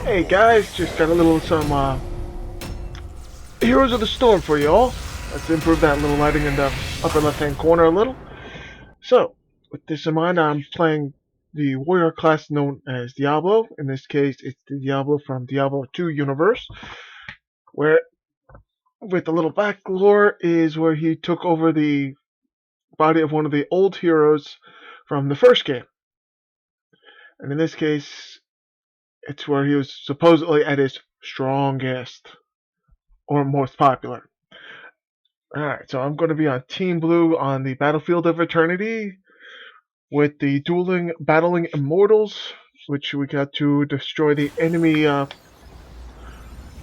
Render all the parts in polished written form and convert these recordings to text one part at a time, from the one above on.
Hey guys, just got a little some Heroes of the Storm for y'all. Let's improve that little lighting in the upper left hand corner a little. So, with this in mind, I'm playing the warrior class known as Diablo. In this case, it's the Diablo from Diablo 2 universe, where with the little back lore is where he took over the body of one of the old heroes from the first game. And in this case, it's where he was supposedly at his strongest or most popular. Alright, so I'm going to be on Team Blue on the Battlefield of Eternity with the battling immortals, which we got to destroy the enemy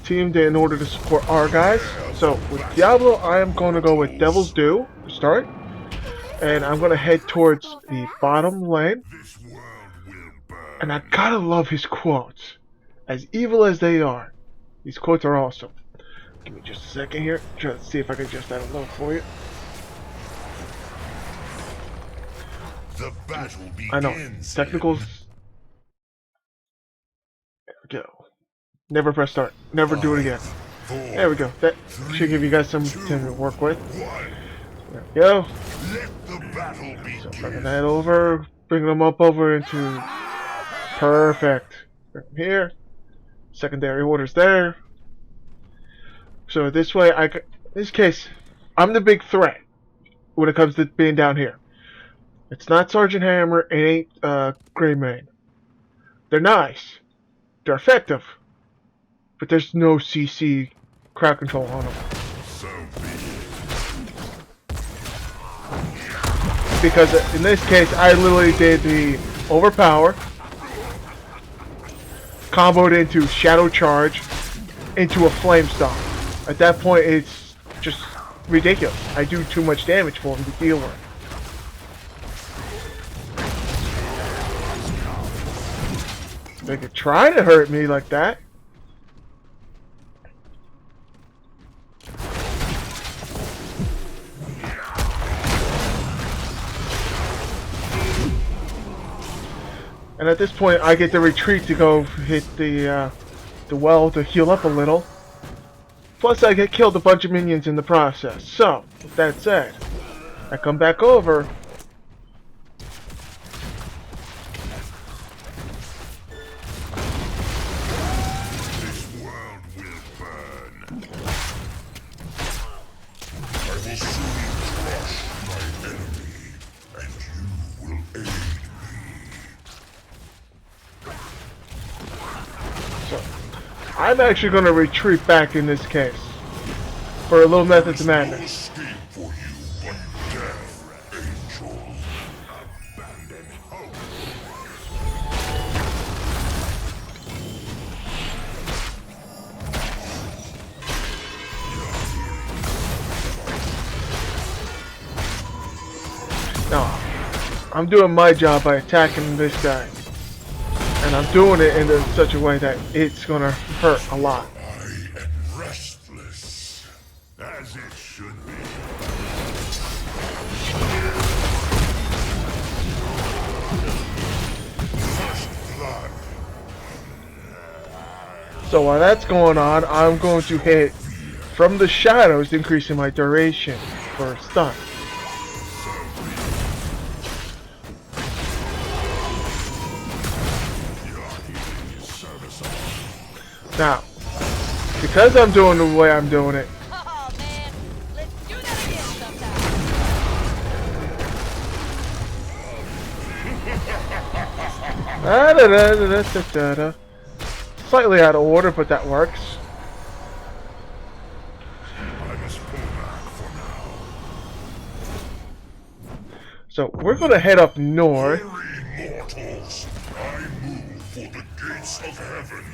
team in order to support our guys. So with Diablo, I am going to go with Devil's Due to start, and I'm going to head towards the bottom lane. And I gotta love his quotes. As evil as they are, these quotes are awesome. Give me just a second here. Try to see if I can adjust that a little for you. The battle begins. I know. Technicals. There we go. Never press start. Never do it again. There we go. That should give you guys something to work with. There we go. So bringing that over. Bringing them up over into... Perfect. From here. Secondary orders there. So this way, in this case, I'm the big threat when it comes to being down here. It's not Sergeant Hammer, it ain't Greymane. They're nice, they're effective, but there's no CC crowd control on them. Because in this case, I literally did the overpower, comboed into Shadow Charge, into a Flame Stomp. At that point, it's just ridiculous. I do too much damage for him to deal with. They could try to hurt me like that. And at this point, I get the retreat to go hit the well to heal up a little. Plus, I get killed a bunch of minions in the process. So, with that said, I come back over. This world will burn. I will soon crush my enemy, and you will aid me. So, I'm actually going to retreat back in this case for a little method to madness. No escape for you, but death, angel. Abandon hope. Now, I'm doing my job by attacking this guy. And I'm doing it in such a way that it's gonna hurt a lot. I am restless, as it should be. First blood. So while that's going on, I'm going to hit from the shadows, increasing my duration for stun. Now, because I'm doing the way I'm doing it, Oh man, let's do that again sometime. Slightly out of order, but that works. I must pull back for now. So we're gonna head up north. Weary mortals, I move for the gates of heaven.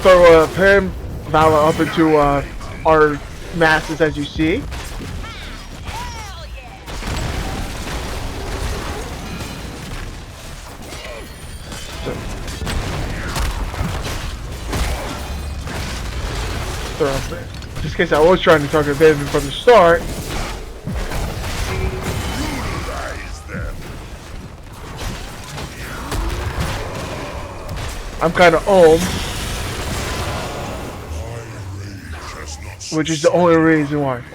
Throw a Pam Valor up into our masses, as you see. Hell yeah! Throw up there. Just in case I was trying to target David from the start. Utilize them. I'm kind of ohm, My rage has not which is the only reason why. and the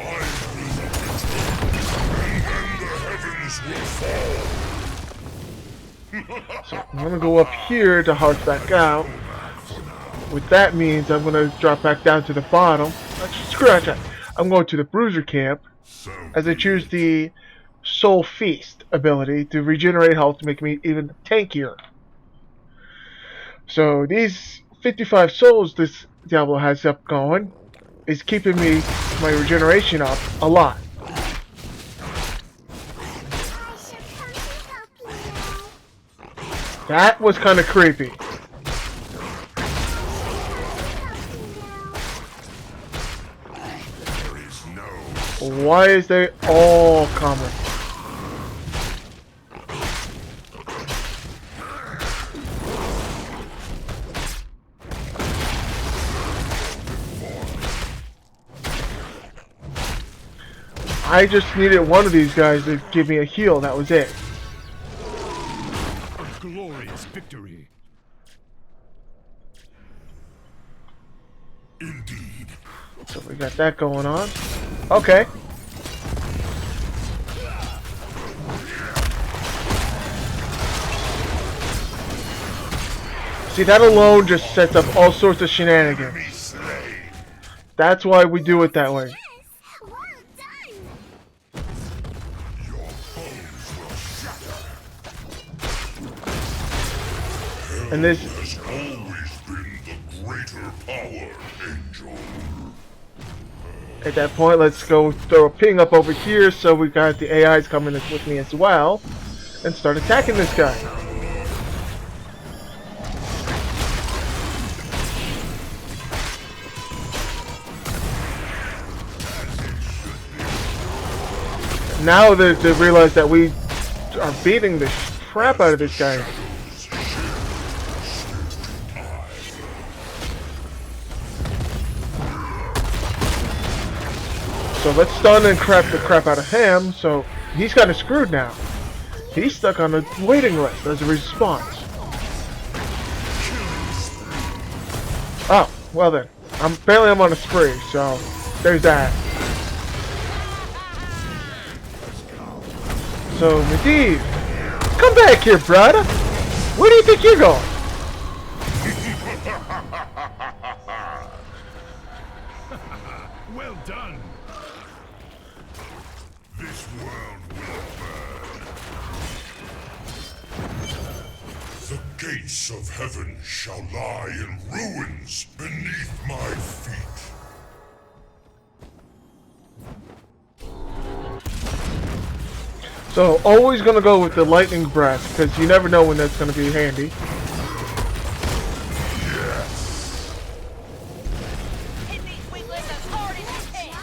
heavens will fall. So I'm gonna go up here to hark back out. What that means, I'm gonna drop back down to the bottom. Actually, scratch that. I'm going to the Bruiser camp So as I choose the Soul Feast ability to regenerate health to make me even tankier. So these 55 souls this Diablo has up going is keeping my regeneration up a lot. That was kind of creepy. there is no Why is they all coming? I just needed one of these guys to give me a heal, that was it. Glorious victory. indeed. So we got that going on. Okay. See, that alone just sets up all sorts of shenanigans. Enemy slain. That's why we do it that way. Your bones will shatter. And this, Has always been the greater power, Angel. at that point, let's go throw a ping up over here so we got the AIs coming with me as well. And start attacking this guy. Now they realize that we are beating the crap out of this guy. So let's stun and crap the crap out of him. So he's kind of screwed now. He's stuck on a waiting list as a response. Oh, well then. I'm on a spree, so there's that. So, Medivh, come back here, brother. Where do you think you're going? Well done. This world will burn. The gates of heaven shall lie in ruins beneath my feet. So, always gonna go with the lightning breath, because you never know when that's gonna be handy. Hit these weaklings as hard as you can.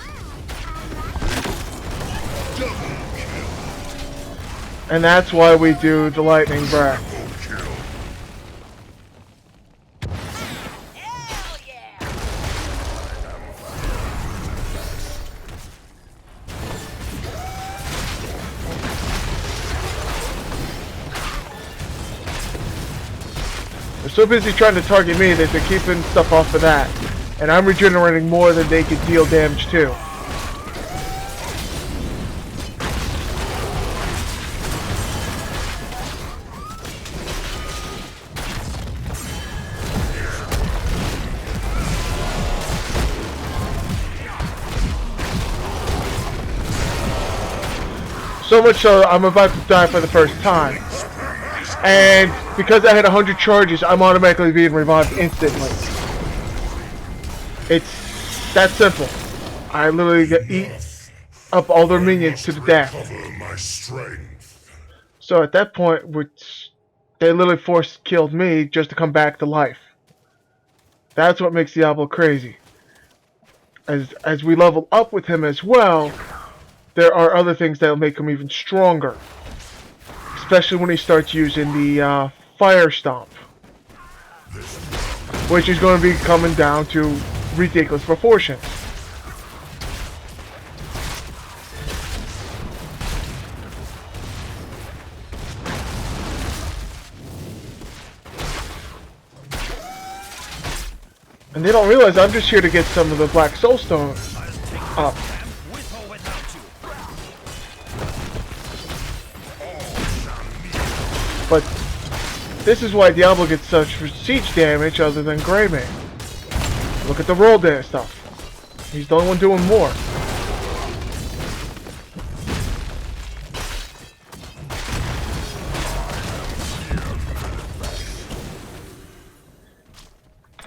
And that's why we do the lightning breath. Double kill. Hell yeah! They're so busy trying to target me that they're keeping stuff off of that. And I'm regenerating more than they can deal damage to. So much so, I'm about to die for the first time. And because I had 100 charges, I'm automatically being revived instantly. It's that simple. I literally eat up all their minions to the death. Recover my strength. So at that point, they literally killed me just to come back to life. That's what makes Diablo crazy. As we level up with him as well, there are other things that will make him even stronger. Especially when he starts using the Fire Stomp. Which is going to be coming down to ridiculous proportions. And they don't realize I'm just here to get some of the Black Soulstone up. With or without you. But this is why Diablo gets such siege damage other than Greymane. Look at the roll dance stuff. He's the only one doing more.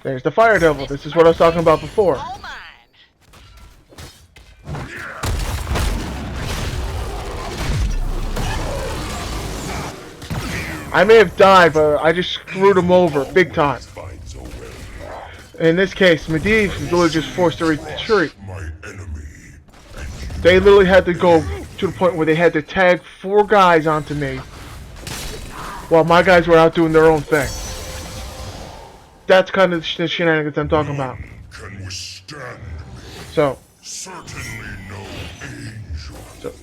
There's the Fire Devil. This is what I was talking about before. All mine. I may have died, but I just screwed him over big time. Finds a way. In this case, Medivh was literally just forced to retreat. My enemy. They literally had to go to the point where they had to tag 4 guys onto me while my guys were out doing their own thing. That's kind of the shenanigans I'm talking about. Can withstand me. So Certainly no angel.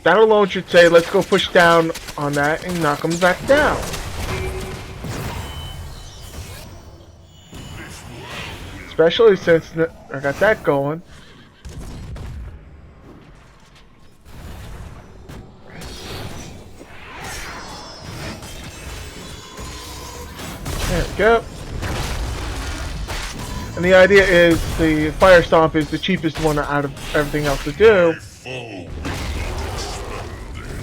that alone should say, let's go push down on that and knock them back down. Especially since I got that going. There we go. And the idea is the Fire Stomp is the cheapest one out of everything else to do. Foe will not expel this.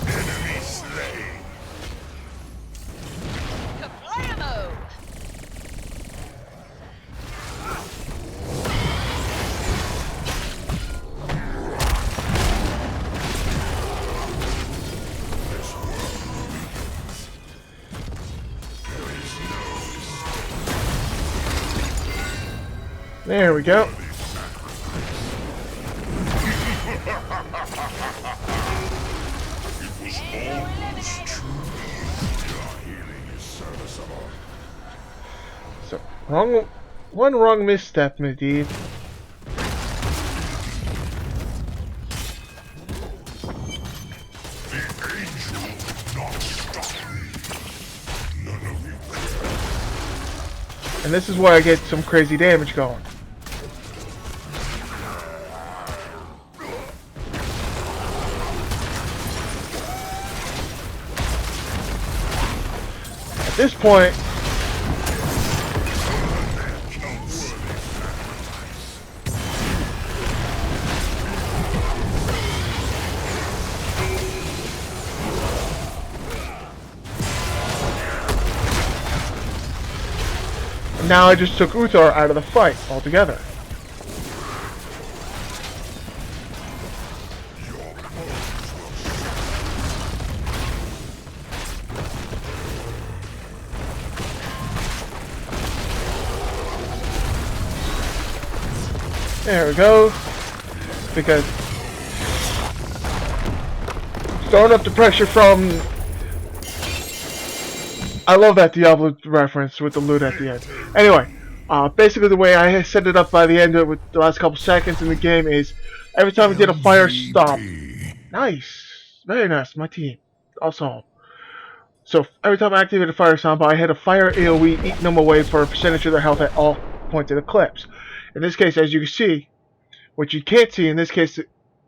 Enemy slain. Kablamo! There we go. It was almost true. Your healing is serviceable. So one wrong misstep, Medivh. The angel will not stop me. None of you can. And this is where I get some crazy damage going. At this point, now I just took Uthar out of the fight altogether. There we go. Because throwing up the pressure from... I love that Diablo reference with the loot at the end. Anyway, basically the way I set it up by the end of it with the last couple seconds in the game is every time we did a fire stomp. Nice. Very nice. My team. Awesome. So every time I activated a fire stomp, I had a fire AoE eating them away for a percentage of their health at all points of the clips. In this case, as you can see, what you can't see in this case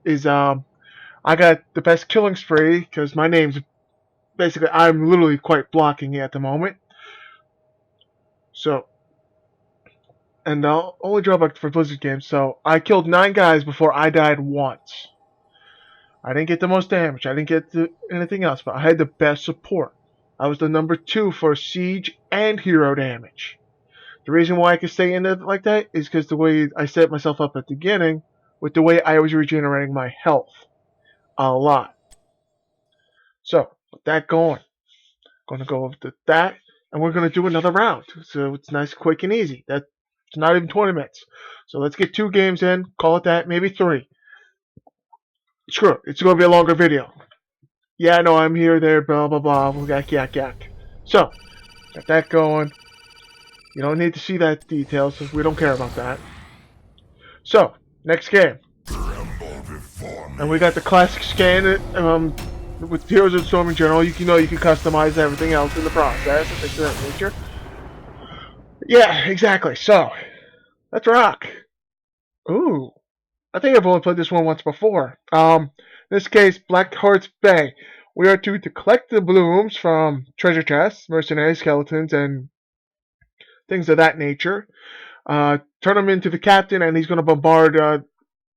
is I got the best killing spree because my name's basically, I'm literally quite blocking it at the moment. So, and the only drawback for Blizzard games, so I killed 9 guys before I died once. I didn't get the most damage, I didn't get anything else, but I had the best support. I was the number 2 for siege and hero damage. The reason why I could stay in it like that is because the way I set myself up at the beginning, with the way I was regenerating my health a lot. So, with that going, I'm going to go over to that, and we're going to do another round. So it's nice, quick, and easy. That's not even 20 minutes. So let's get 2 games in, call it that, maybe 3. Screw it, it's going to be a longer video. Yeah, no, I'm here, there, blah, blah, blah, yak, yak, yak. So, got that going. You don't need to see that detail, so we don't care about that. So, next game. And we got the classic scan with Heroes of the Storm in general. You can customize everything else in the process and things of that nature. Yeah, exactly. So, let's rock. Ooh. I think I've only played this one once before. In this case, Blackheart's Bay. We are to collect the blooms from treasure chests, mercenary skeletons, and things of that nature. Turn him into the captain, and he's going to bombard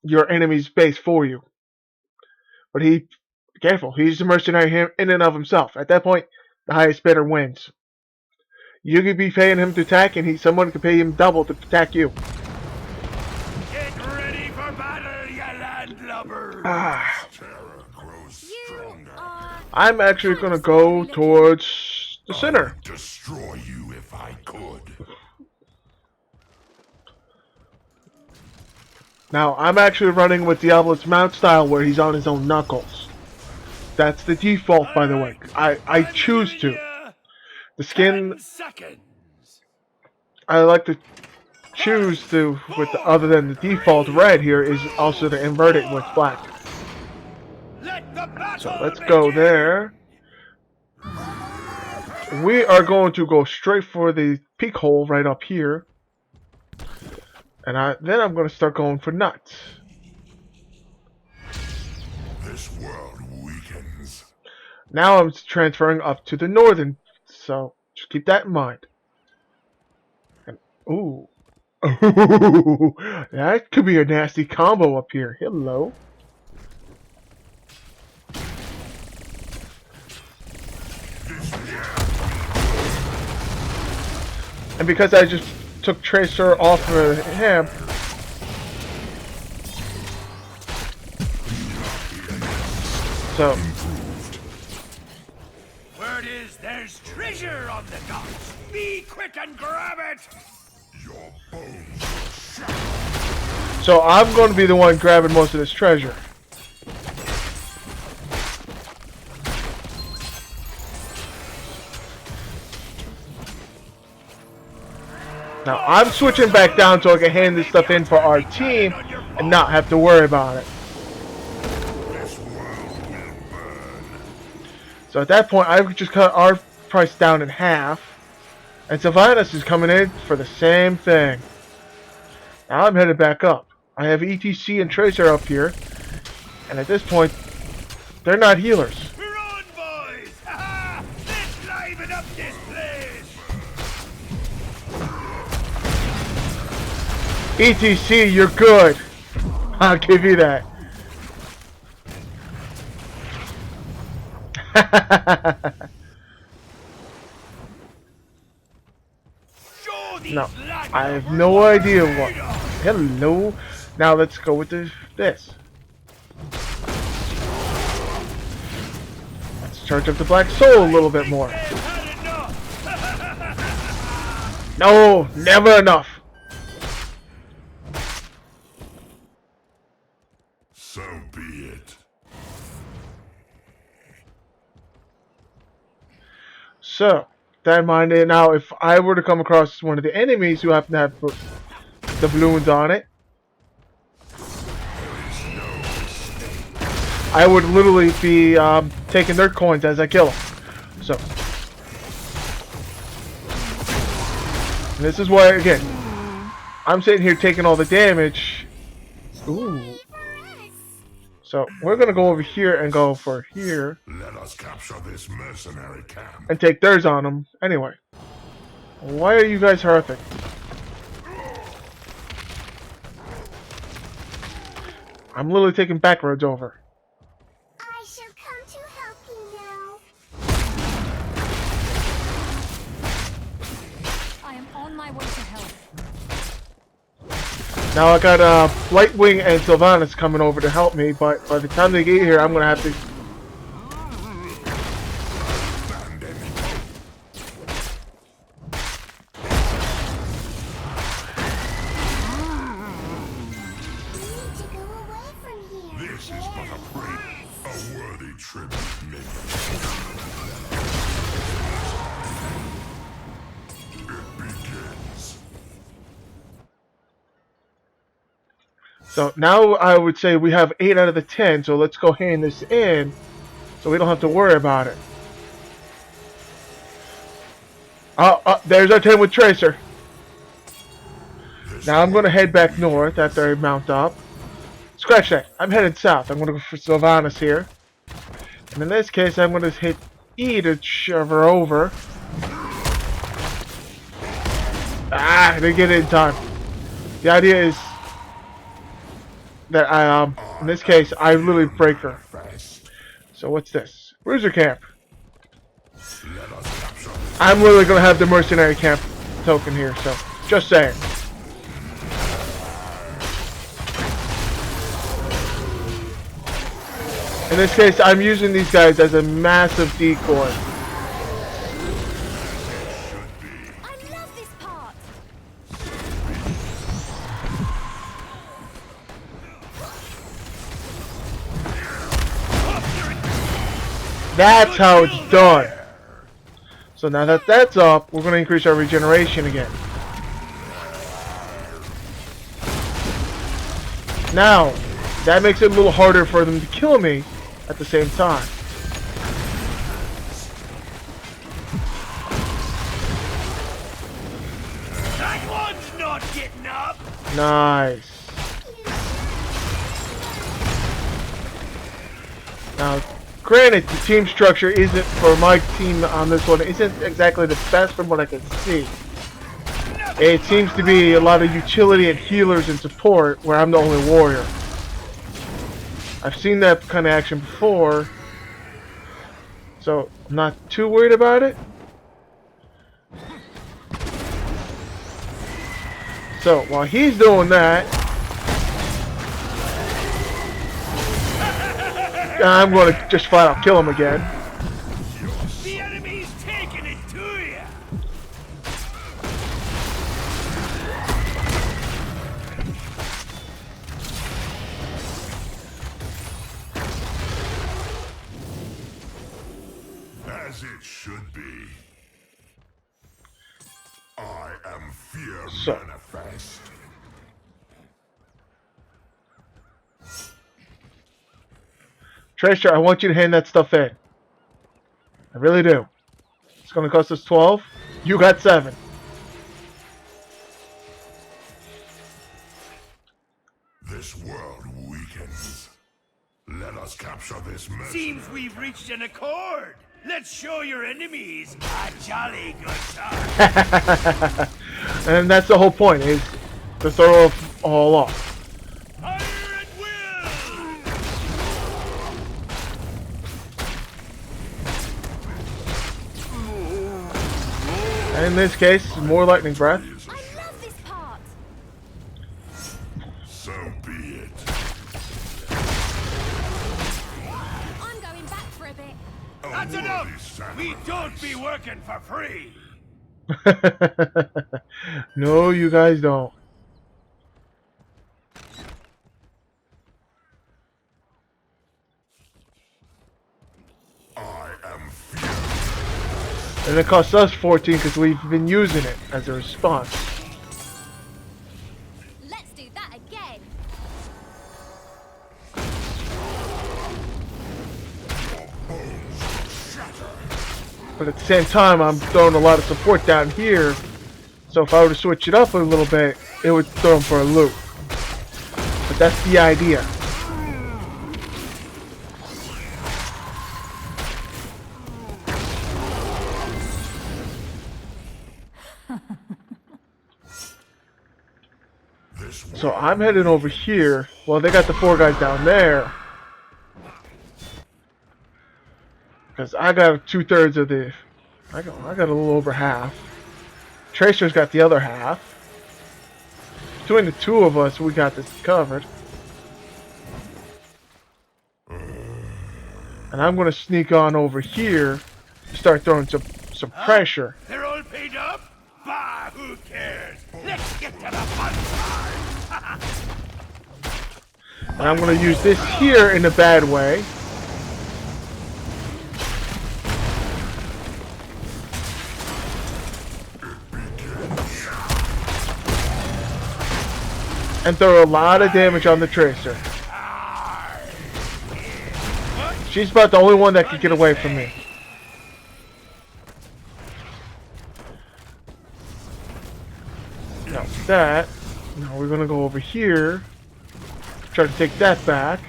your enemy's base for you. But careful, he's a mercenary in and of himself. At that point, the highest bidder wins. You could be paying him to attack, and someone could pay him double to attack you. Get ready for battle, you landlubbers! Ah, Terror grows stronger. I'm actually going to go towards the center. I'd destroy you if I could. Now, I'm actually running with Diablo's mount style where he's on his own knuckles. That's the default, by the way. I choose to. The skin, 10 seconds. I like to choose to, other than the default red here, is also to invert it with black. Let the battle So let's go there. We are going to go straight for the peak hole right up here. And then I'm going to start going for nuts. This world weakens. Now I'm transferring up to the northern, so just keep that in mind. And, ooh. Ooh, that could be a nasty combo up here. Hello. And because I just took Tracer off of him, so Word is there's treasure on the docks. Be quick and grab it. Your bones are shattered. so I'm going to be the one grabbing most of this treasure. Now I'm switching back down so I can hand this stuff in for our team and not have to worry about it. This world will burn. So at that point, I just cut our price down in half, and Sylvanus is coming in for the same thing. Now I'm headed back up. I have ETC and Tracer up here, and at this point, they're not healers. We're on, boys. Ha-ha! Let's liven up this place. ETC, you're good. I'll give you that. Show these No, lads I have no idea what. Hello. Now let's go with this. Let's charge up the Black Soul a little bit more. Had enough. No, never enough. So be it. So, that in mind, now if I were to come across one of the enemies who happen to have the balloons on it, I would literally be taking their coins as I kill them. So, and this is why, again, I'm sitting here taking all the damage. Ooh. So, we're going to go over here and go for here. Let us capture this mercenary camp. And take theirs on them. Anyway. Why are you guys horrific? I'm literally taking back roads over. I shall come to help you now. I am on my way to help. Now I got Lightwing and Sylvanus coming over to help me, but by the time they get here, I'm gonna have to. Need to go away from here. This is but a worthy tribute, Minion. It begins. So now I would say we have 8 out of the 10. So let's go hand this in, so we don't have to worry about it. Oh, there's our 10 with Tracer. Now I'm going to head back north after I mount up. Scratch that. I'm headed south. I'm going to go for Sylvanas here. And in this case, I'm going to hit E to shove her over. Ah, I didn't get it in time. The idea is that in this case, I literally break her. So what's this? Bruiser camp. I'm literally going to have the mercenary camp token here, so just saying. In this case, I'm using these guys as a massive decoy. I love this part. That's how it's done. So now that that's up, we're going to increase our regeneration again. Now, that makes it a little harder for them to kill me at the same time. That one's not getting up. Nice. Now, granted, the team structure isn't for my team on this one isn't exactly the best from what I can see. It seems to be a lot of utility and healers and support where I'm the only warrior. I've seen that kind of action before, so I'm not too worried about it. So while he's doing that, I'm going to just flat out kill him again. The enemy's taking it to you. As it should be. I am fear So. manifest. Tracer, I want you to hand that stuff in. I really do. It's going to cost us 12. You got 7. This world weakens. Let us capture this mess. Seems we've reached an accord. Let's show your enemies a jolly good time. And that's the whole point, is to throw it all off. Fire at will. And in this case, more lightning breath. I love this part. So be it. I'm going back for a bit. That's worthy enough. We don't be working for free. No, you guys don't. I am fear. And it costs us 14 because we've been using it as a response. Let's do that again. But at the same time, I'm throwing a lot of support down here. So if I were to switch it up a little bit, it would throw them for a loop. But that's the idea. So I'm heading over here. Well, they got the 4 guys down there. Because I got 2/3 of the... I got a little over half. Tracer's got the other half. Between the 2 of us, we got this covered. And I'm going to sneak on over here to start throwing some pressure. They're all paid up? Bah, who cares? Let's get to the fun part. And I'm going to use this here in a bad way. And throw a lot of damage on the Tracer. She's about the only one that can get away from me. Now that, Now we're gonna go over here. Try to take that back.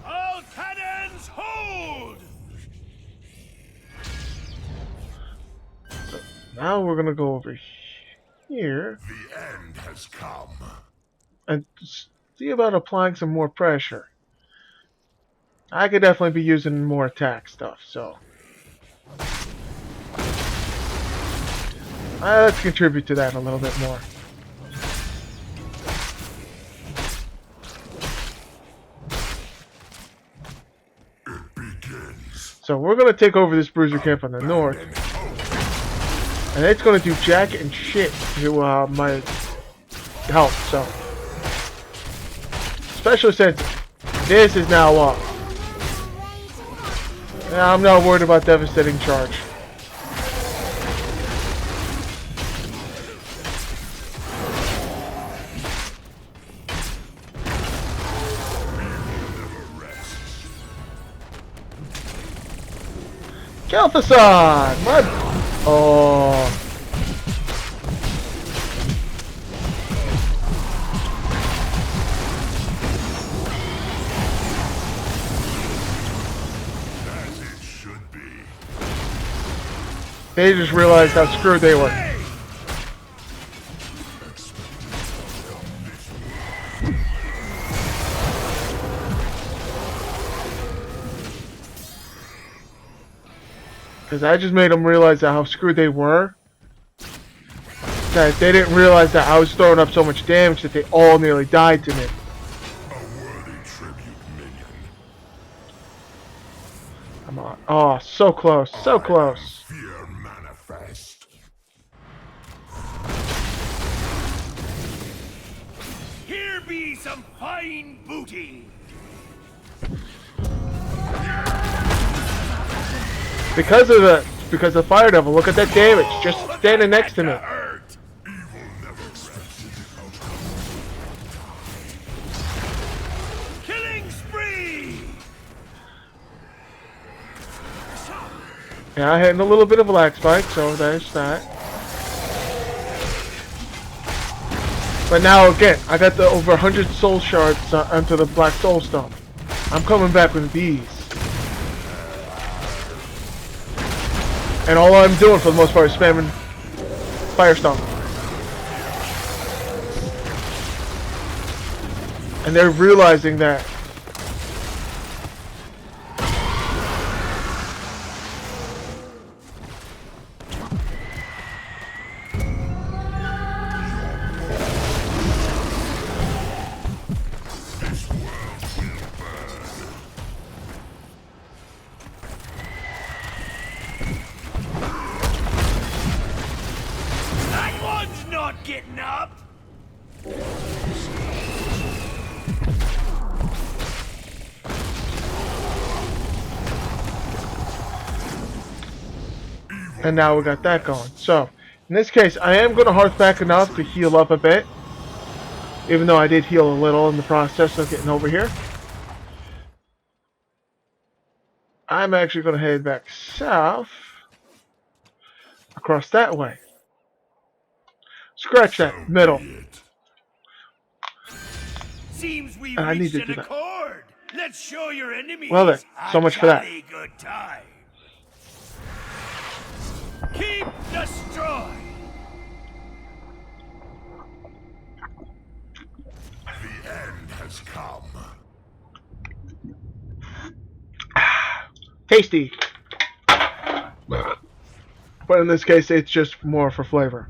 All cannons hold! Now we're gonna go over here The end has come. and see about applying some more pressure. I could definitely be using more attack stuff, so let's contribute to that a little bit more. It begins. So we're gonna take over this bruiser camp on the north, and it's gonna do jack and shit to my health. So, especially since this is now up. I'm not worried about devastating charge. Kel'Thuzad! My... Oh... As it should be. They just realized how screwed they were. Because I just made them realize how screwed they were. That they didn't realize that I was throwing up so much damage that they all nearly died to me. A worthy tribute, minion. Come on. Oh, so close. So close. Fear manifest. Here be some fine booty! Because of Fire Devil, look at that damage. Just standing next to me. Hurt. Evil never expected the outcome. Killing spree! Yeah, I had a little bit of a lag spike, so there's that. But now again, I got the over 100 soul shards onto the Black Soul Stone. I'm coming back with these. And all I'm doing for the most part is spamming Firestone. And they're realizing that. This world will burn. That one's not getting up! And now we got that going. So, in this case, I am going to hearth back enough to heal up a bit. Even though I did heal a little in the process of getting over here. I'm actually going to head back south. Across that way. Scratch that middle. Seems we I need reached to an do that. accord. Let's show your enemies Well then, so a much for that. jolly good time. Keep destroy. The end has come. Tasty. But in this case, it's just more for flavor.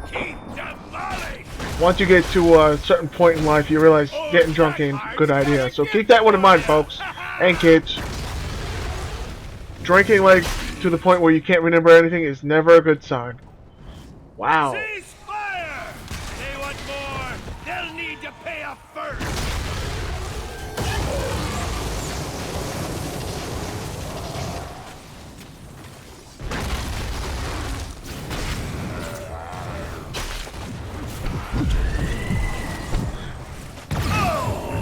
Keep demolishing. Once you get to a certain point in life, you realize getting drunk ain't a good idea. So keep that one in mind, folks. And kids. Drinking like to the point where you can't remember anything is never a good sign. Wow. Cease fire. They want more. They'll need to pay up first.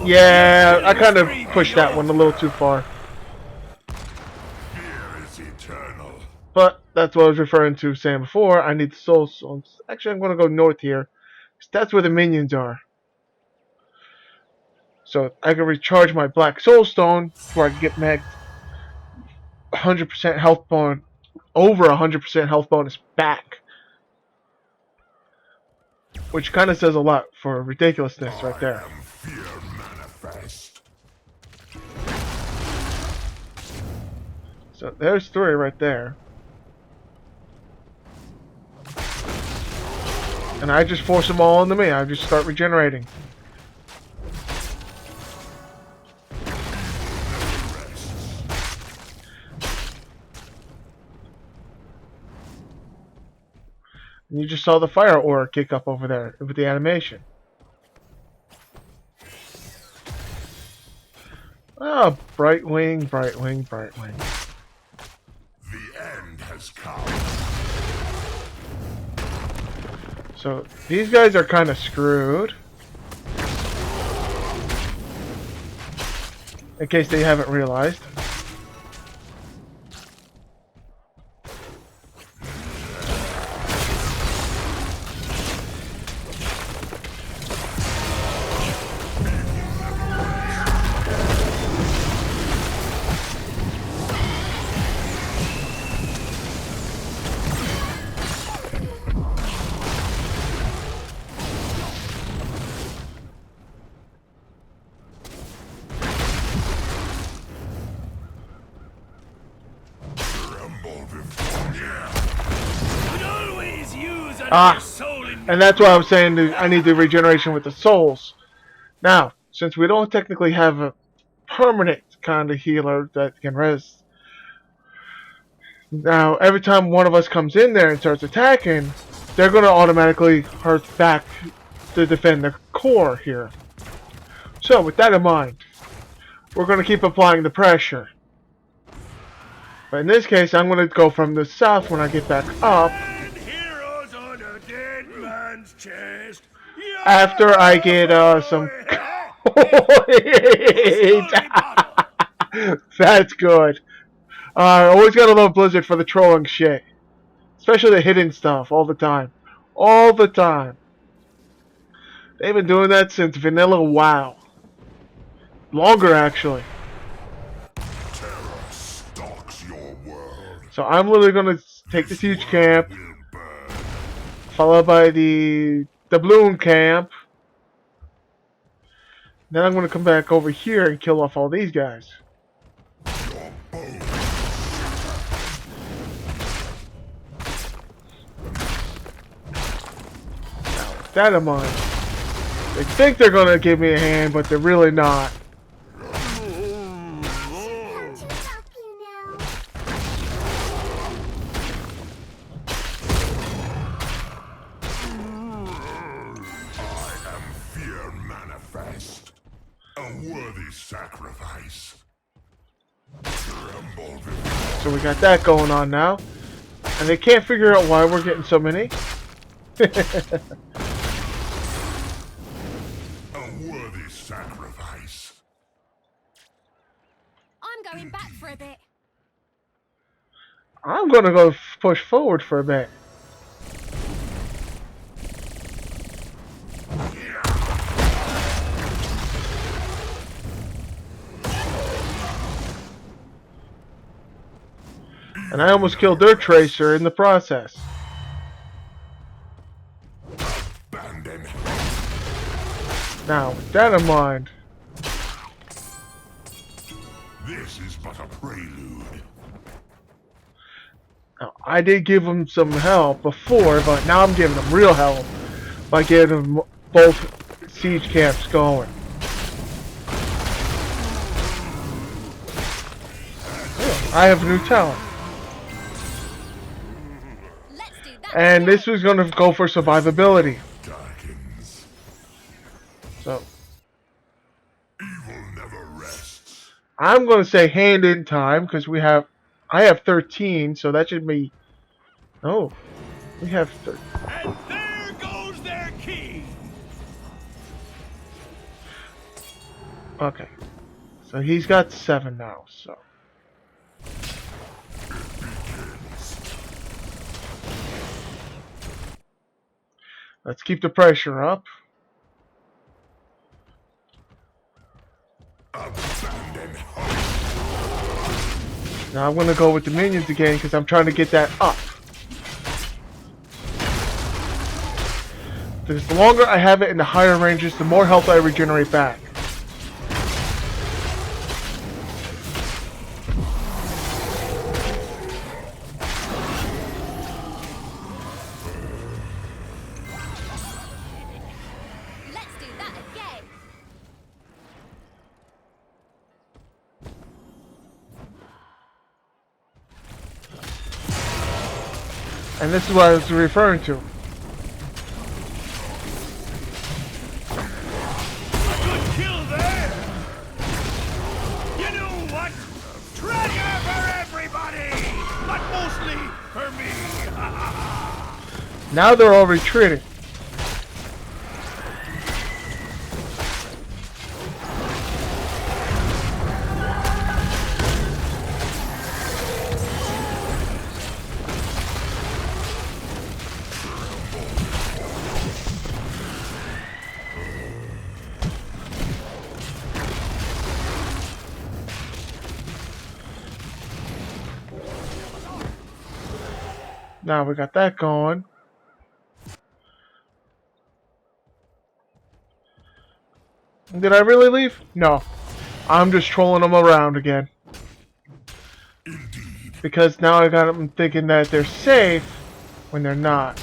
Yeah, I kind of pushed that one a little too far. Fear is eternal. But that's what I was referring to saying before. I need the soul stones. Actually, I'm going to go north here. 'Cause that's where the minions are. So I can recharge my black soul stone before I can get max 100% health bonus, over 100% health bonus back. Which kind of says a lot for ridiculousness right there. I am fear manifest. So there's 3 right there. And I just force them all onto me. I just start regenerating. And you just saw the fire aura kick up over there with the animation. Ah, bright wing, bright wing, bright wing. The end has come. So these guys are kind of screwed. In case they haven't realized. And that's why I was saying that I need the regeneration with the souls. Now, since we don't technically have a permanent kind of healer that can rest, now every time one of us comes in there and starts attacking, they're going to automatically hurt back to defend the core here. So, with that in mind, we're going to keep applying the pressure. But in this case, I'm going to go from the south when I get back up. After I get some That's good. I always gotta love Blizzard for the trolling shit. Especially the hidden stuff all the time. All the time. They've been doing that since Vanilla WoW. Longer, actually. Terror stalks your world. So I'm literally gonna take the siege camp, followed by the balloon camp. Then I'm gonna come back over here and kill off all these guys. With that in mind, they think they're gonna give me a hand, but they're really not. Sacrifice. So we got that going on now. And they can't figure out why we're getting so many. A worthy sacrifice. I'm going back for a bit. I'm gonna go push forward for a bit. And I almost killed their tracer in the process. Abandon. Now, with that in mind, This is but a prelude. now, I did give them some help before, but now I'm giving them real help by getting them both siege camps going. Oh, I have a new talent. And this was going to go for survivability. Darkens. So Evil never rests. I'm going to say hand in time because I have 13, so that should be. Oh, we have 13. And there goes their king. Okay, so he's got 7 now. So Let's keep the pressure up. Now I'm gonna go with the minions again because I'm trying to get that up. Because the longer I have it in the higher ranges, the more health I regenerate back. Let's do that again. And this is what I was referring to. Good kill there! You know what? Treasure for everybody! But mostly for me! Now they're all retreating. Now we got that going. Did I really leave? No. I'm just trolling them around again. Because now I got them thinking that they're safe when they're not.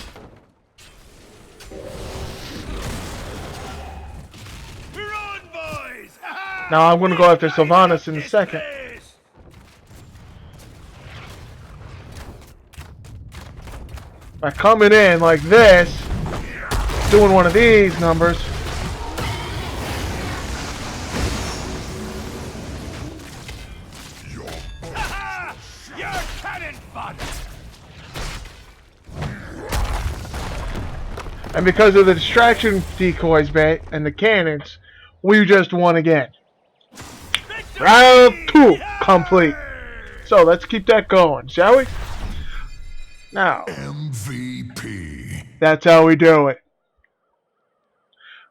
We're on, boys! Now I'm going to go after Sylvanas in a second. By coming in like this, doing one of these numbers. You're cannon fodder! And because of the distraction decoys, mate, and the cannons, we just won again. Round 2 complete. So let's keep that going, shall we? Now, MVP. that's how we do it.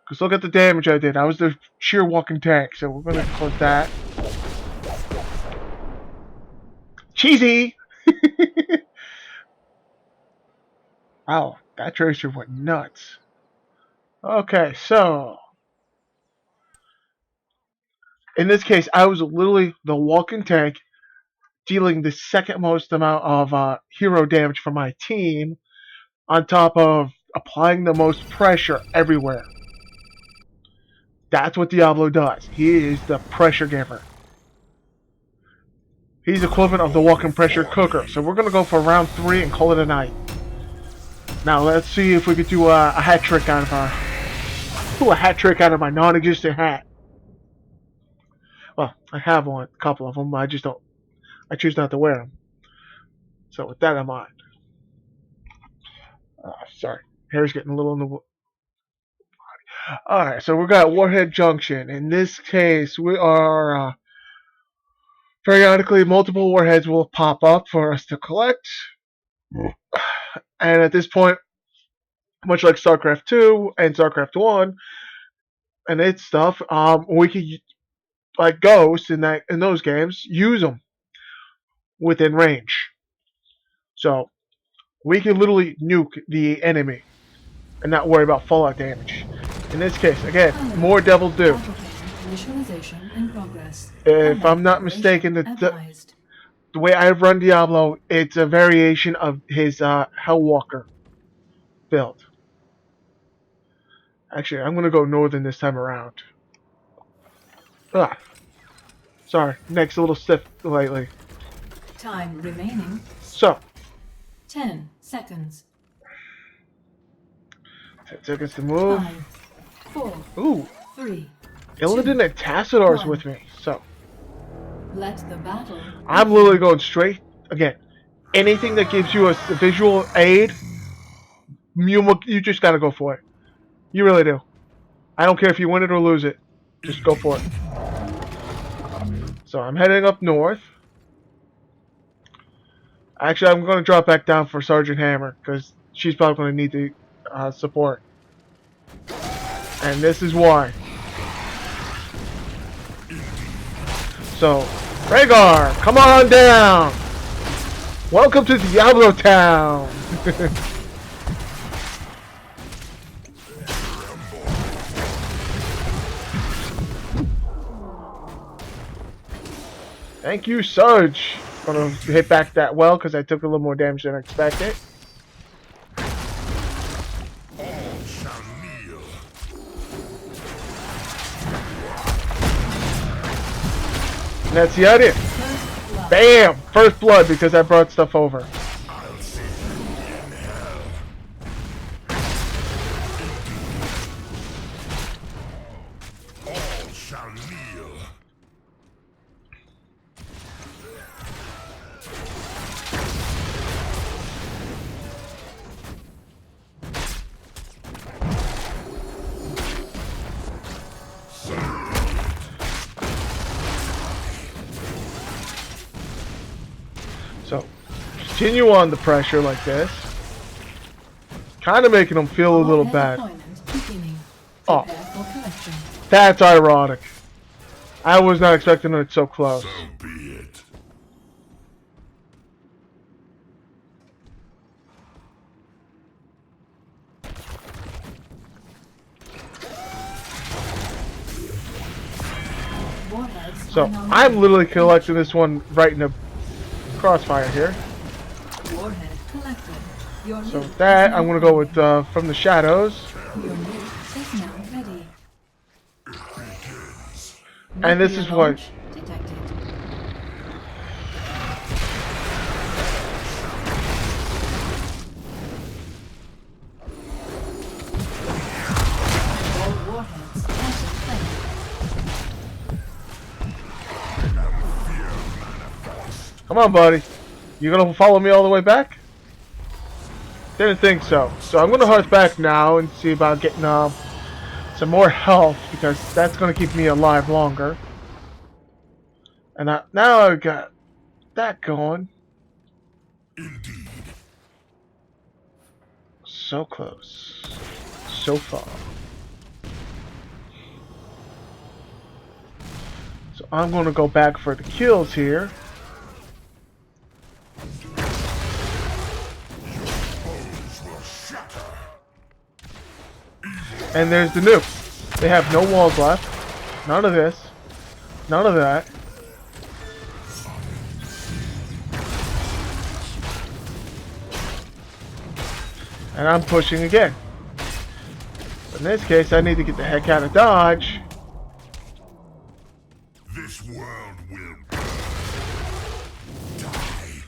Because look at the damage I did. I was the sheer walking tank, so we're going to close that. Cheesy! Wow, that tracer went nuts. Okay, so... in this case, I was literally the walking tank, dealing the second most amount of hero damage for my team, on top of applying the most pressure everywhere. That's what Diablo does. He is the pressure giver. He's equivalent of the walking pressure cooker. So we're going to go for round 3 and call it a night. Now let's see if we could do a hat trick out of a hat trick out of my non-existent hat. Well, I have one, a couple of them. I choose not to wear them. So with that in mind. Sorry, hair's getting a little in the body. Alright, so we got Warhead Junction. In this case, we are periodically multiple warheads will pop up for us to collect. And at this point, much like StarCraft 2 and StarCraft 1 and its stuff, we could, like Ghost in those games, use them within range. So we can literally nuke the enemy and not worry about fallout damage. In this case, again, more Devil Do. Initialization in progress. If I'm not mistaken, the way I run Diablo, it's a variation of his Hellwalker build. Actually, I'm gonna go northern this time around. Sorry, neck's a little stiff lately. Time remaining So, 10 seconds. 10 seconds to move. 5, 4, Ooh, 3. Illidan and Tassador's one. with me. So, Let the battle. I'm literally going straight. Again, anything that gives you a visual aid, you just gotta go for it. You really do. I don't care if you win it or lose it. Just go for it. So I'm heading up north. Actually, I'm going to drop back down for Sergeant Hammer because she's probably going to need the support. And this is why. So, Rhaegar, come on down! Welcome to Diablo Town! Thank you, Surge! Gonna hit back that well because I took a little more damage than I expected. All shall kneel. And that's the idea. Bam! First blood because I brought stuff over. I'll see you in hell. All shall kneel. So, continue on the pressure like this. Kind of making them feel a little bad. Oh. That's ironic. I was not expecting it so close. So be it. So, I'm literally collecting this one right in the crossfire here. Warhead collected. Your So loot with that, is I'm now gonna go ready. with From the Shadows. Your loot is now ready. And this Nuclear is what... launch detected. All warheads enter plane. Come on, buddy. You gonna follow me all the way back? Didn't think so. So I'm gonna hearth back now and see about getting some more health because that's gonna keep me alive longer. And now I've got that going. Indeed. So close. So far. So I'm gonna go back for the kills here. Bones will shatter. And there's the nuke. They have no walls left. None of this. None of that. And I'm pushing again. In this case, I need to get the heck out of Dodge. This world will burn. Die.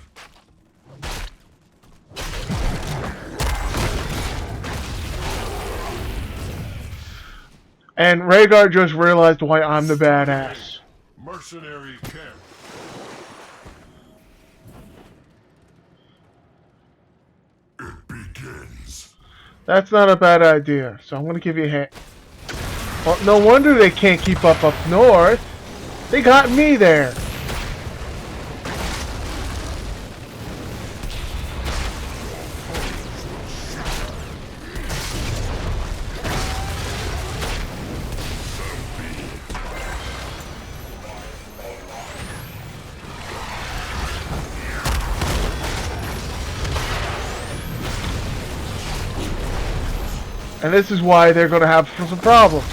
And Rhaegar just realized why I'm the badass. Mercenary camp. It begins. That's not a bad idea, so I'm gonna give you a hint. Well, no wonder they can't keep up north. They got me there. And this is why they're going to have some problems.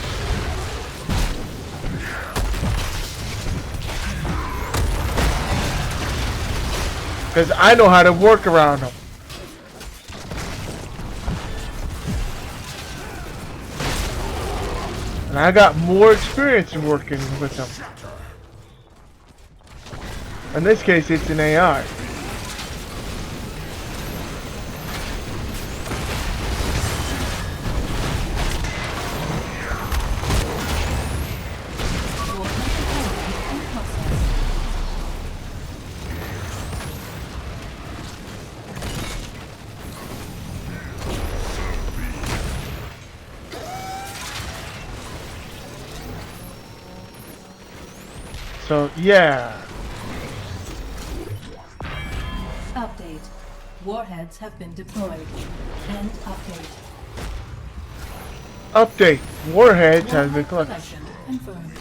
Because I know how to work around them. And I got more experience in working with them. In this case, it's an AI. So, yeah. Update. Warheads have been deployed. End update. Update. Warheads has been Warhead collected. collection confirmed.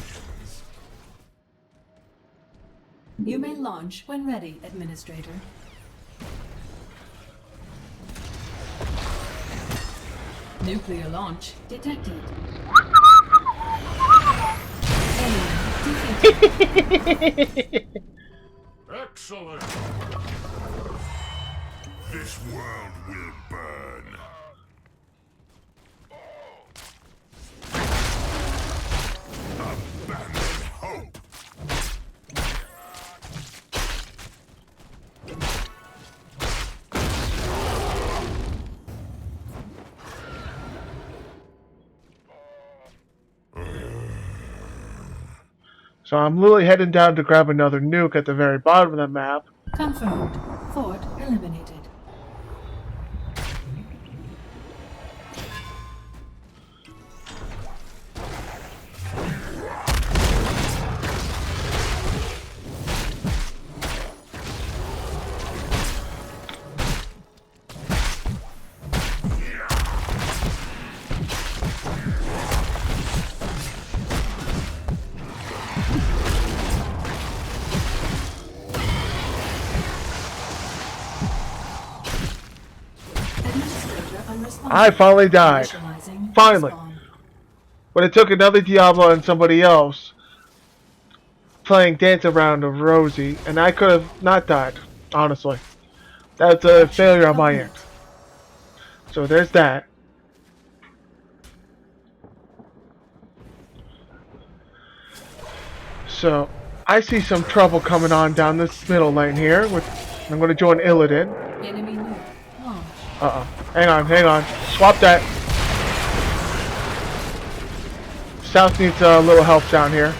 You may launch when ready, Administrator. Nuclear launch detected. Alien defeated. Excellent. This world will burn. Abandon hope. So I'm literally heading down to grab another nuke at the very bottom of the map. Confirmed. Fort eliminated. Administrator unresponsive. I finally died. Initializing Finally. respawn. But it took another Diablo and somebody else playing Dance Around of Rosie, and I could have not died, honestly. That's a failure on my end. So there's that. So I see some trouble coming on down this middle lane here. I'm going to join Illidan. Enemy nuke launch. Hang on. Swap that. South needs a little help down here.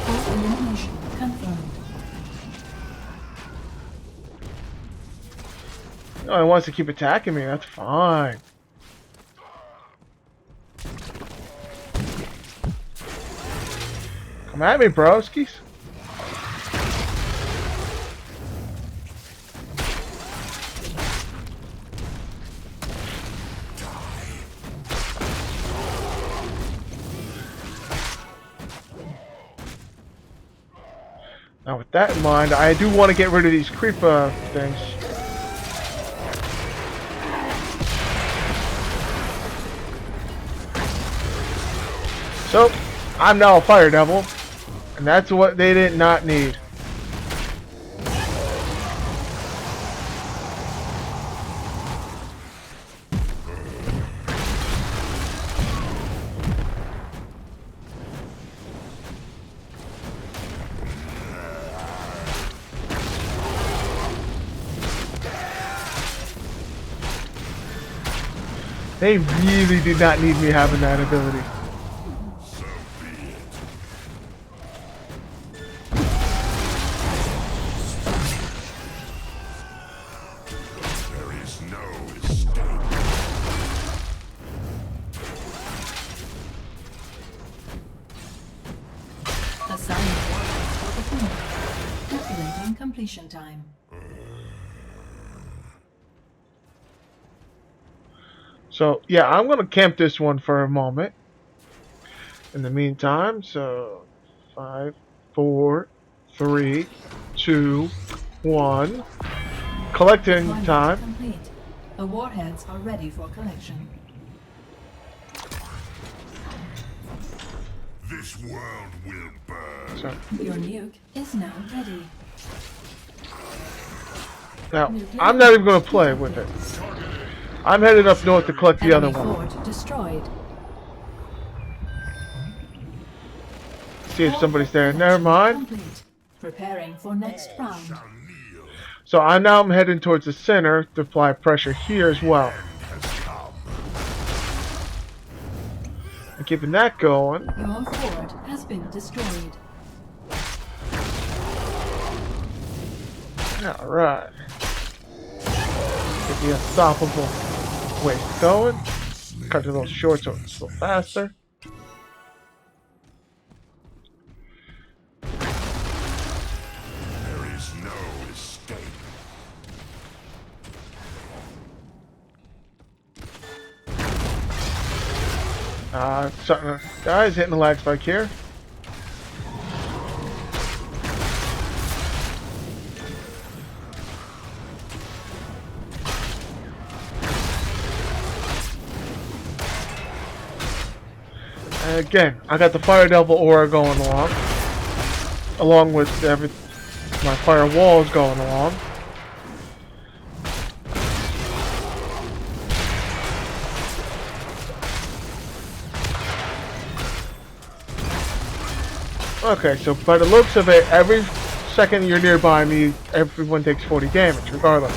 Fort elimination confirmed. Oh, he wants to keep attacking me. That's fine. Come at me, broskies. Now, with that in mind, I do want to get rid of these creeper things. So, I'm now a fire devil, and that's what they did not need. They really did not need me having that ability. There is no escape. Assignment for performed. Calculating completion time. So, yeah, I'm going to camp this one for a moment. In the meantime, so 5, 4, 3, 2, 1. Collecting Deployment time. complete. The warheads are ready for collection. This world will burn. So, Your nuke is now ready. now, I'm not even going to play with it. I'm headed up north to collect the other Enemy one. fort destroyed. See if somebody's there. Never mind. Complete. Preparing for next round. Shall kneel. So I'm heading towards the center to apply pressure here as well. Has come. And keeping that going. Your fort has been destroyed. Alright. Get the unstoppable waste going. Cut it a little short so it's a little faster. There is no escape. Something, guys, hitting the lag spike here. And again, I got the Fire Devil aura going along with my fire walls going along. Okay, so by the looks of it, every second you're nearby me, everyone takes 40 damage, regardless.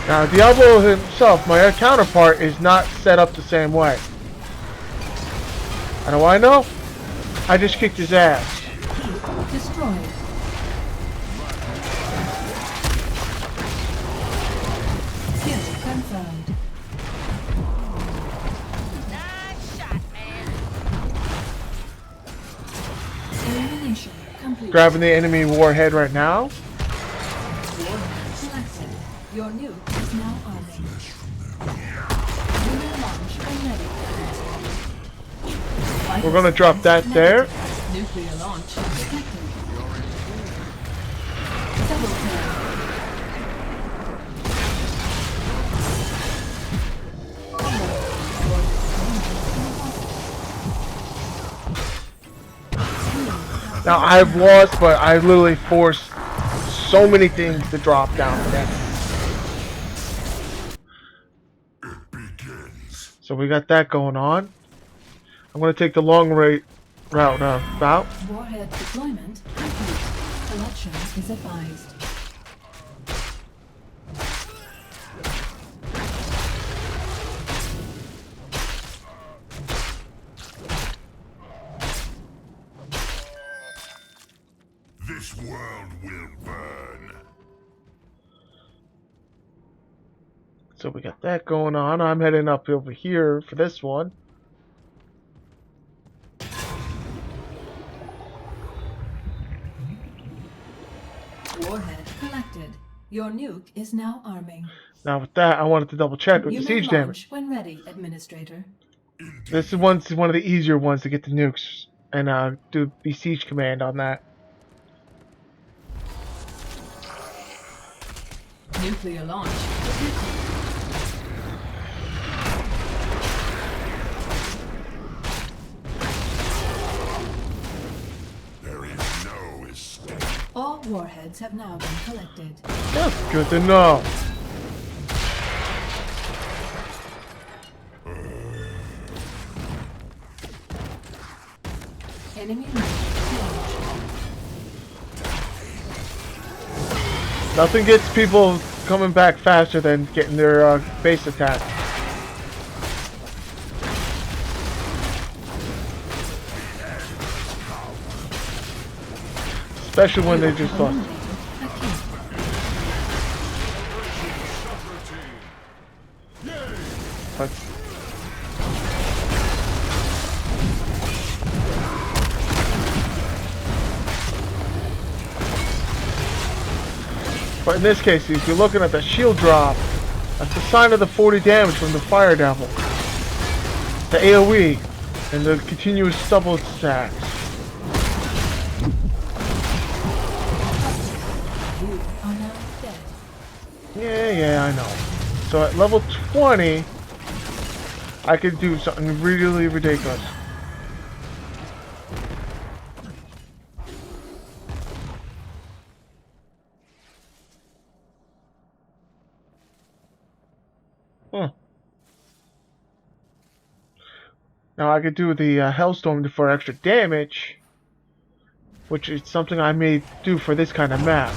Now, Diablo himself, my counterpart, is not set up the same way. And why I know? I just kicked his ass. Destroyed. Kill confirmed. Nice shot, man. Elimination complete. Grabbing the enemy warhead right now. Selected. Your nuke is now arming. You may launch when ready. We're gonna drop that there. Nuclear launch detected. Double kill. Now, I've lost, but I literally forced so many things to drop down for that. It begins. So we got that going on. I'm gonna take the long route out. Warhead deployment complete. Collection is advised. This world will burn. So we got that going on. I'm heading up over here for this one. Warhead collected. Your nuke is now arming. Now with that, I wanted to double check with You the may siege launch damage. when ready, Administrator. This is one of the easier ones to get the nukes and do the siege command on that. Nuclear launch detected. There is no escape. All warheads have now been collected. That's good to know. Enemy nuke launched. Nothing gets people coming back faster than getting their base attack. Especially when they just lost. Eliminated a kill. But in this case, if you're looking at the shield drop, that's the sign of the 40 damage from the Fire Devil. The AoE and the continuous double attacks. You are now dead. Yeah, I know. So at level 20, I could do something really ridiculous. Huh. Now I could do the Hellstorm for extra damage, which is something I may do for this kind of map.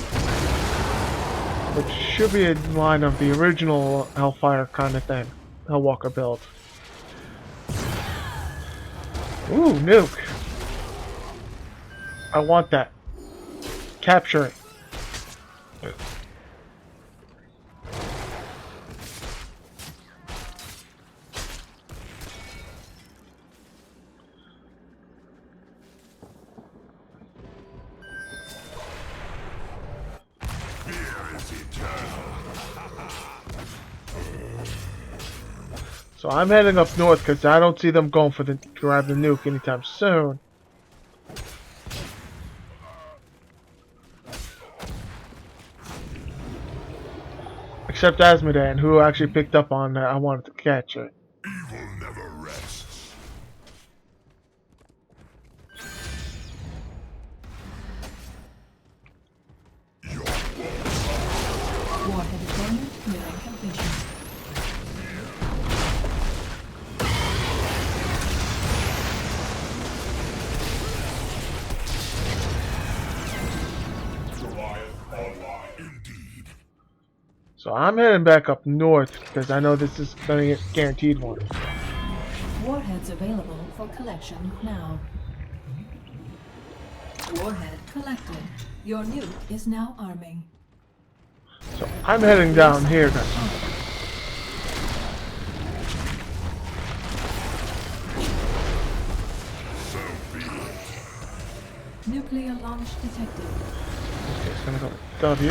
Which should be in line of the original Hellfire kind of thing. Hellwalker build. Ooh, nuke. I want that. Capture it. So I'm heading up north because I don't see them going for the grab the nuke anytime soon. Except Asmodan, who actually picked up on that. I wanted to catch it. Evil never rests. Warhead deployment nearing completion. Indeed. So I'm heading back up north because I know this is going to get guaranteed one. Warheads available for collection now. Warhead collected. Your nuke is now arming. So I'm heading down here guys. Nuclear launch detected. Okay, it's going to go with W.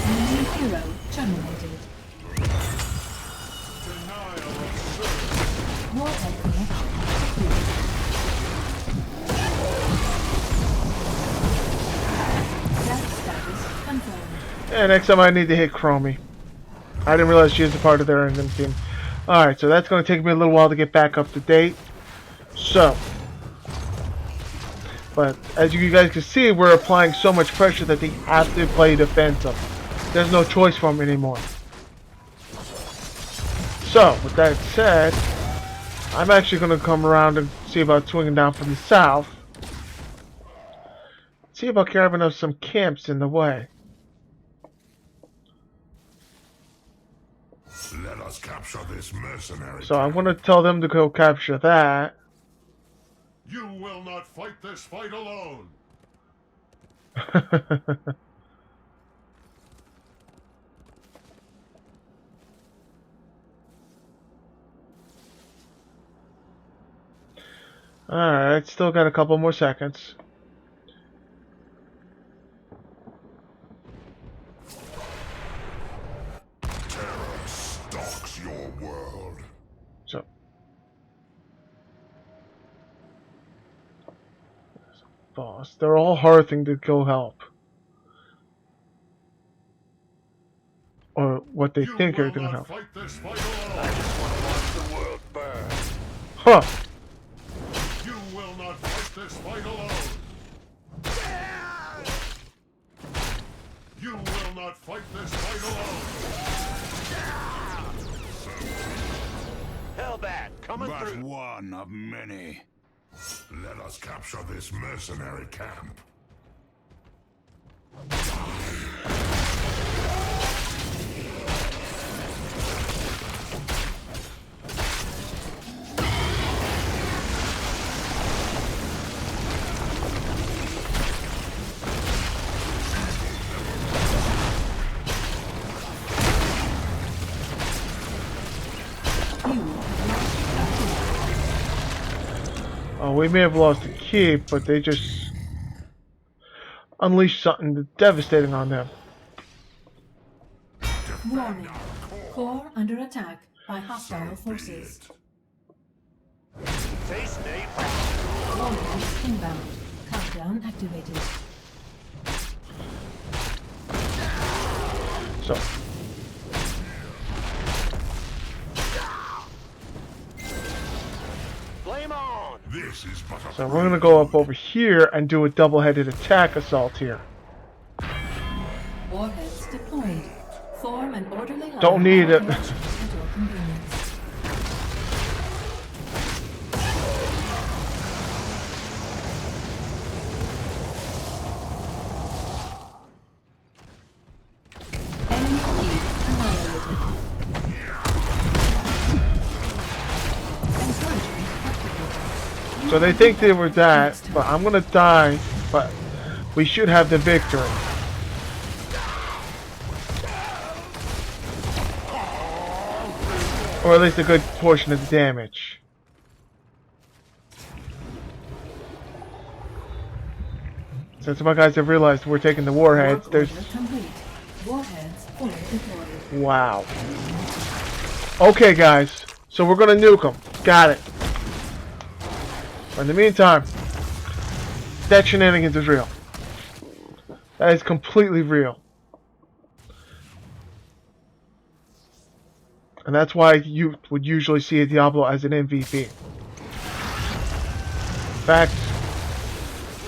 New hero terminated. Warhead collection complete. Death status confirmed. And next time I need to hit Chromie. I didn't realize she was a part of their engine team. Alright, so that's going to take me a little while to get back up to date. So. But as you guys can see, we're applying so much pressure that they have to play defensive. There's no choice for them anymore. So, with that said, I'm actually going to come around and see about swinging down from the south. See about carving up some camps in the way. Let us capture this mercenary. So I'm going to tell them to go capture that. You will not fight this fight alone. Alright, still got a couple more seconds. Terror stalks your world. So. Boss, they're all hearthing to go help. Or what they think are going to help. Fight this fight alone. I just want to watch the world burn. Huh. You will not fight this fight alone. You will not fight this fight alone. Hellbat, coming But through. one of many. Let us capture this mercenary camp. Oh, we may have lost the keep, but they just unleashed something devastating on them. Warning. Core under attack by hostile forces. taste napalm. Warheads inbound. Countdown activated. So. Flame on. This is but a So we're gonna go up over here and do a double-headed attack assault here. Warheads deployed. Form an orderly line. Don't need it. At your convenience. Enemy fleet annihilated. Encouragement activated. So they think they were that, but I'm gonna die, but we should have the victory. Or at least a good portion of the damage. Since my guys have realized we're taking the warheads, Work there's... order complete. Warheads fully deployed. Wow. Okay, guys. So we're gonna nuke them. Got it. But in the meantime, that shenanigans is real. That is completely real. And that's why you would usually see a Diablo as an MVP. In fact,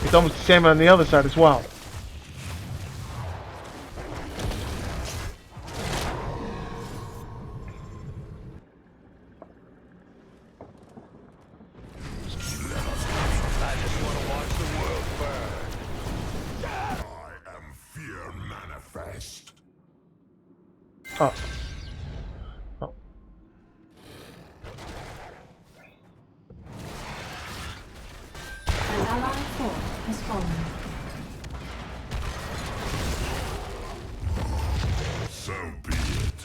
it's almost the same on the other side as well. I just want to watch the world burn. I am fear manifest. Oh. Oh. An allied fort has fallen. So be it.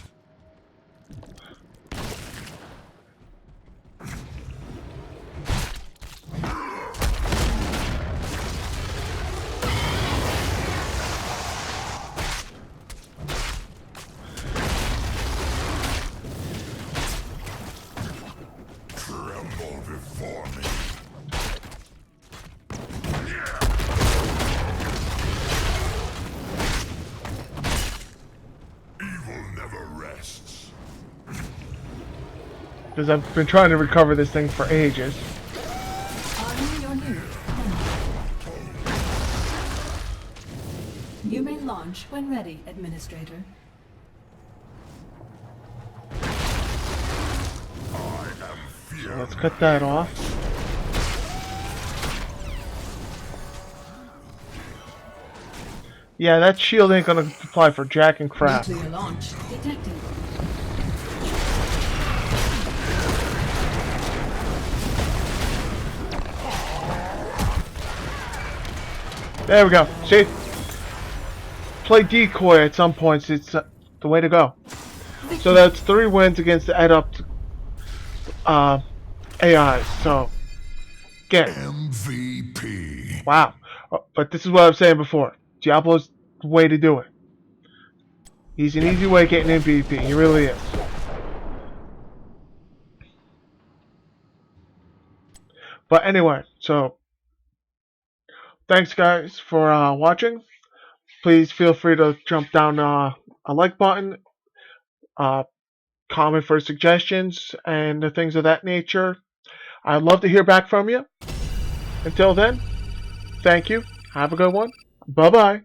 Tremble before me. Evil never rests. Because I've been trying to recover this thing for ages. Arming your new. You may launch when ready, Administrator. I am fear. Let's cut that off. Yeah, that shield ain't gonna apply for jack and crap. Nuclear launch detected. There we go. See? Play decoy at some points. It's the way to go. So that's 3 wins against the add-up AI. So, again, MVP. wow. But this is what I was saying before. Diablo's the way to do it. He's an easy way of getting MVP. He really is. But anyway, so thanks guys for watching. Please feel free to jump down a like button, comment for suggestions and things of that nature. I'd love to hear back from you. Until then, thank you. Have a good one. Bye-bye.